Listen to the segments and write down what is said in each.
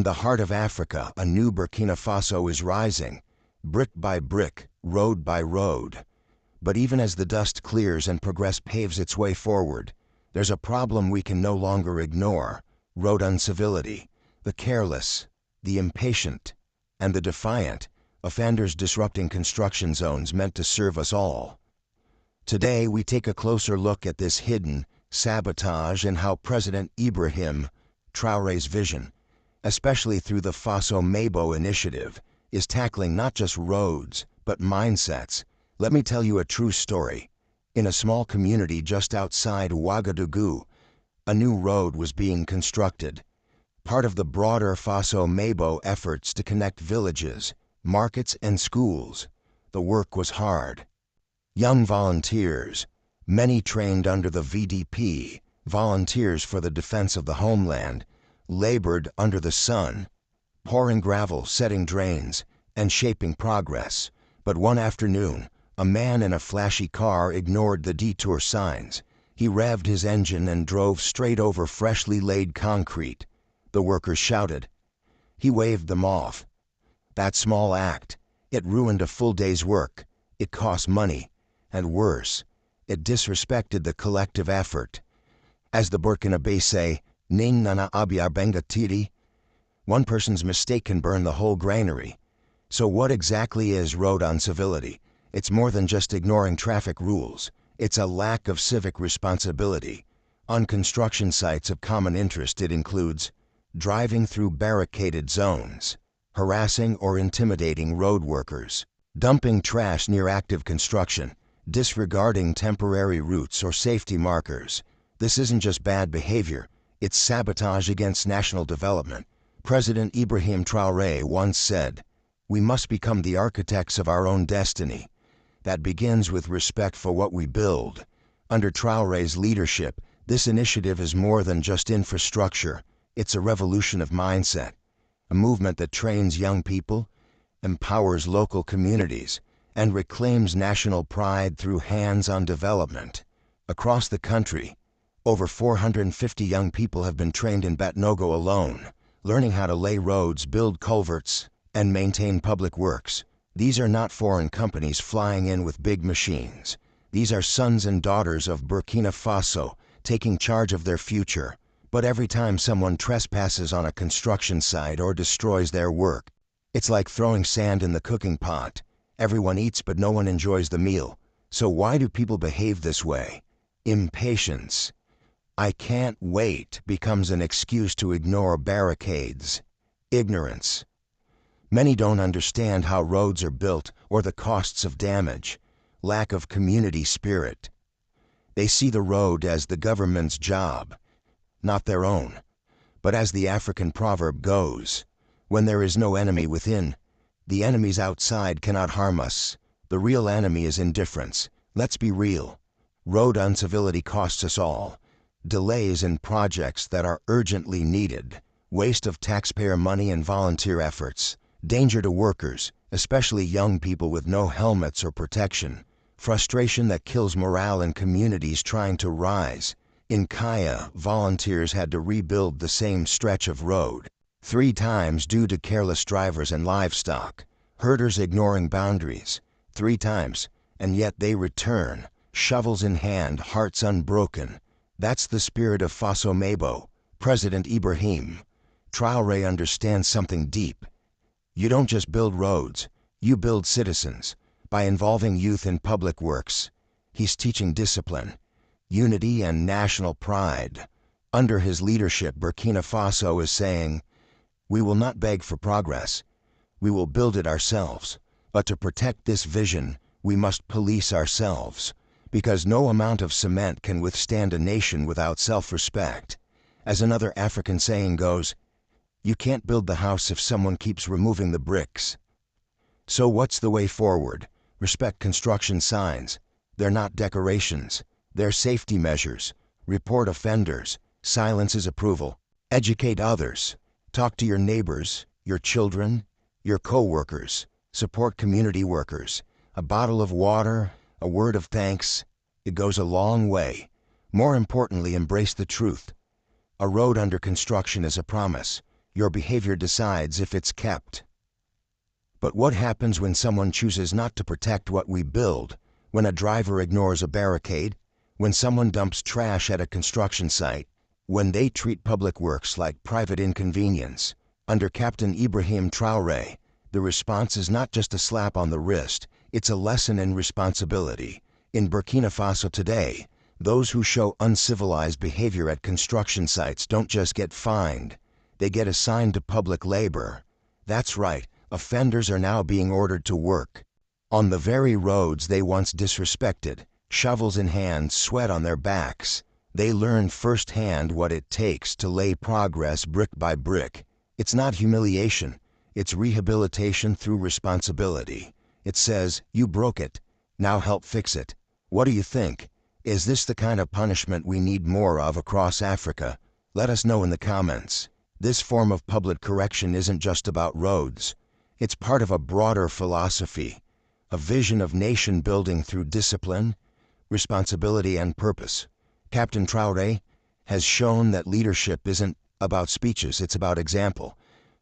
the heart of Africa, a new Burkina Faso is rising, brick by brick, road by road. But even as the dust clears and progress paves its way forward, there's a problem we can no longer ignore: road uncivility. The careless, the impatient, and the defiant, offenders disrupting construction zones meant to serve us all. Today we take a closer look at this hidden sabotage and how President Ibrahim Traoré's vision, especially through the Faso Mabo initiative, is tackling not just roads, but mindsets. Let me tell you a true story. In a small community just outside Ouagadougou, a new road was being constructed, part of the broader Faso Mabo efforts to connect villages, markets, and schools. The work was hard. Young volunteers, many trained under the VDP, Volunteers for the Defense of the Homeland, labored under the sun, pouring gravel, setting drains, and shaping progress. But one afternoon, a man in a flashy car ignored the detour signs. He revved his engine and drove straight over freshly laid concrete. The workers shouted. He waved them off. That small act, it ruined a full day's work. It cost money. And worse, it disrespected the collective effort. As the Burkinabés say, "Ning nana abia benga tiri." One person's mistake can burn the whole granary. So what exactly is road uncivility? It's more than just ignoring traffic rules. It's a lack of civic responsibility. On construction sites of common interest, it includes driving through barricaded zones, harassing or intimidating road workers, dumping trash near active construction, disregarding temporary routes or safety markers. This isn't just bad behavior, it's sabotage against national development. President Ibrahim Traoré once said, "We must become the architects of our own destiny." That begins with respect for what we build. Under Traoré's leadership, this initiative is more than just infrastructure. It's a revolution of mindset, a movement that trains young people, empowers local communities, and reclaims national pride through hands-on development. Across the country, over 450 young people have been trained in Batnogo alone, learning how to lay roads, build culverts, and maintain public works. These are not foreign companies flying in with big machines. These are sons and daughters of Burkina Faso taking charge of their future. But every time someone trespasses on a construction site or destroys their work, it's like throwing sand in the cooking pot. Everyone eats, but no one enjoys the meal. So why do people behave this way? Impatience. "I can't wait" becomes an excuse to ignore barricades. Ignorance. Many don't understand how roads are built or the costs of damage. Lack of community spirit. They see the road as the government's job, not their own. But as the African proverb goes, when there is no enemy within, the enemies outside cannot harm us. The real enemy is indifference. Let's be real. Road uncivility costs us all. Delays in projects that are urgently needed. Waste of taxpayer money and volunteer efforts. Danger to workers, especially young people with no helmets or protection. Frustration that kills morale in communities trying to rise. In Kaya, volunteers had to rebuild the same stretch of road 3 times due to careless drivers and livestock. Herders ignoring boundaries 3 times, and yet they return, shovels in hand, hearts unbroken. That's the spirit of Faso Mabo. President Ibrahim Traoré understands something deep. You don't just build roads, you build citizens. By involving youth in public works, he's teaching discipline, unity, and national pride. Under his leadership, Burkina Faso is saying, "We will not beg for progress. We will build it ourselves. But to protect this vision, we must police ourselves, because no amount of cement can withstand a nation without self-respect." As another African saying goes, "You can't build the house if someone keeps removing the bricks." So what's the way forward? Respect construction signs. They're not decorations. They're safety measures. Report offenders. Silence is approval. Educate others. Talk to your neighbors, your children, your co-workers. Support community workers. A bottle of water, a word of thanks. It goes a long way. More importantly, embrace the truth. A road under construction is a promise. Your behavior decides if it's kept. But what happens when someone chooses not to protect what we build? When a driver ignores a barricade? When someone dumps trash at a construction site? When they treat public works like private inconvenience? Under Captain Ibrahim Traoré, the response is not just a slap on the wrist, it's a lesson in responsibility. In Burkina Faso today, those who show uncivilized behavior at construction sites don't just get fined, they get assigned to public labor. That's right, offenders are now being ordered to work on the very roads they once disrespected, shovels in hand, sweat on their backs. They learn firsthand what it takes to lay progress brick by brick. It's not humiliation, it's rehabilitation through responsibility. It says, you broke it, now help fix it. What do you think? Is this the kind of punishment we need more of across Africa? Let us know in the comments. This form of public correction isn't just about roads. It's part of a broader philosophy, a vision of nation building through discipline, responsibility, and purpose. Captain Traoré has shown that leadership isn't about speeches, it's about example.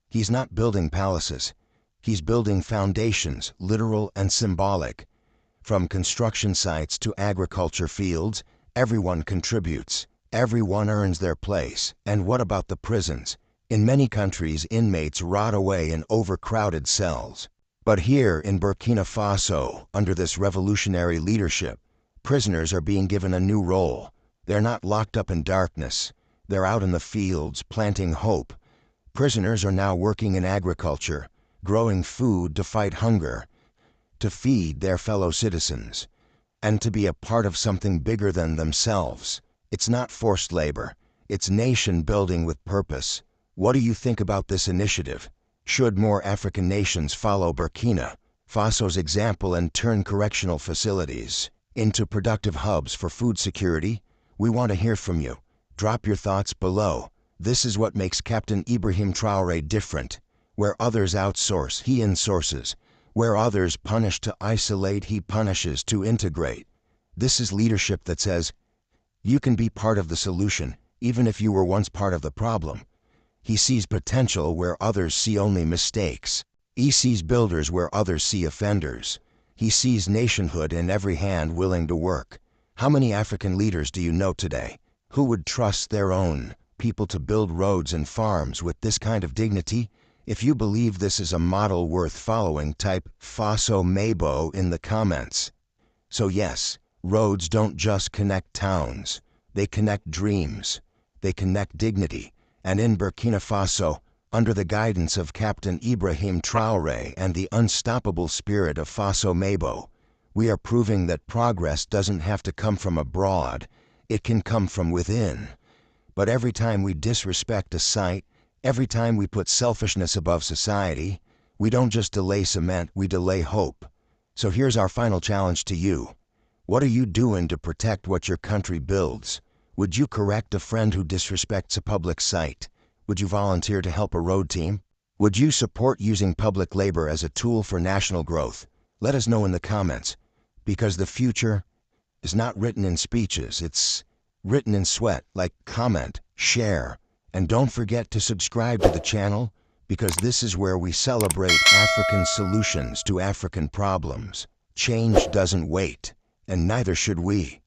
He's not building palaces. He's building foundations, literal and symbolic. From construction sites to agriculture fields, everyone contributes. Everyone earns their place. And what about the prisons? In many countries, inmates rot away in overcrowded cells. But here in Burkina Faso, under this revolutionary leadership, prisoners are being given a new role. They're not locked up in darkness. They're out in the fields, planting hope. Prisoners are now working in agriculture, growing food to fight hunger, to feed their fellow citizens, and to be a part of something bigger than themselves. It's not forced labor. It's nation building with purpose. What do you think about this initiative? Should more African nations follow Burkina Faso's example and turn correctional facilities into productive hubs for food security? We want to hear from you. Drop your thoughts below. This is what makes Captain Ibrahim Traoré different. Where others outsource, he insources. Where others punish to isolate, he punishes to integrate. This is leadership that says, you can be part of the solution, even if you were once part of the problem. He sees potential where others see only mistakes. He sees builders where others see offenders. He sees nationhood in every hand willing to work. How many African leaders do you know today who would trust their own people to build roads and farms with this kind of dignity? If you believe this is a model worth following, type Faso Mabo in the comments. So yes, roads don't just connect towns. They connect dreams. They connect dignity. And in Burkina Faso, under the guidance of Captain Ibrahim Traoré and the unstoppable spirit of Faso Mabo, we are proving that progress doesn't have to come from abroad. It can come from within. But every time we disrespect a site, every time we put selfishness above society, we don't just delay cement, we delay hope. So here's our final challenge to you. What are you doing to protect what your country builds? Would you correct a friend who disrespects a public site? Would you volunteer to help a road team? Would you support using public labor as a tool for national growth? Let us know in the comments, because the future is not written in speeches, it's written in sweat. Like, comment, share, and don't forget to subscribe to the channel, because this is where we celebrate African solutions to African problems. Change doesn't wait, and neither should we.